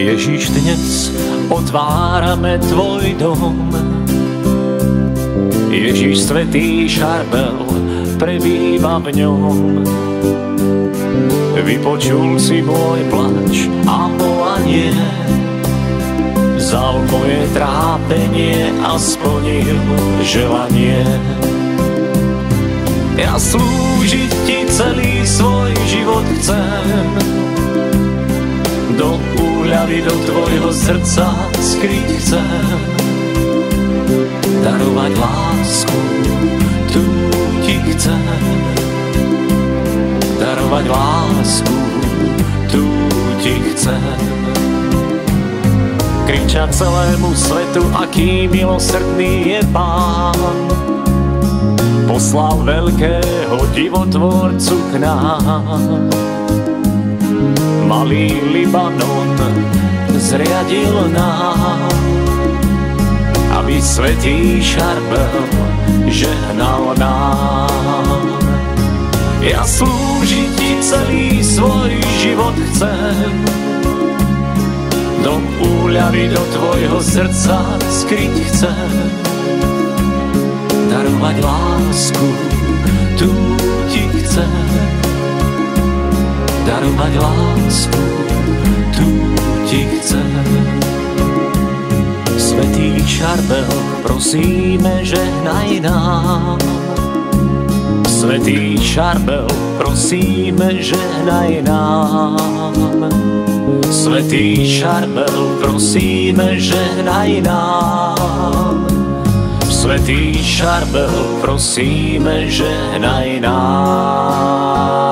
Ježíš, dnes otvárame tvoj dom. Ježíš, svätý šarbel, prebýva v ňom. Vypočul si môj plač a volanie, vzal moje trápenie a splnil želanie. Ja slúžiť ti celý svoj život chcem, do úľavy do tvojho srdca skryť chcem. Darovať lásku, tu ti chcem. Darovať lásku, tu ti chcem. Kričať celému svetu, aký milosrdný je Pán. Poslal veľkého divotvorcu k nám. Malý Libanon zriadil nám, aby svätý šarbel žehnal nám. Ja slúžiť ti celý svoj život chcem, do úľavy do tvojho srdca skryť chcem. Darovať lásku, tu ti chcem. Darovať lásku, tu ti chcem. Svätý šarbel, prosíme, žehnaj nám. Svätý šarbel, prosíme, žehnaj nám. Svätý šarbel, prosíme, žehnaj nám. Svätý šarbel, prosíme, žehnaj nám.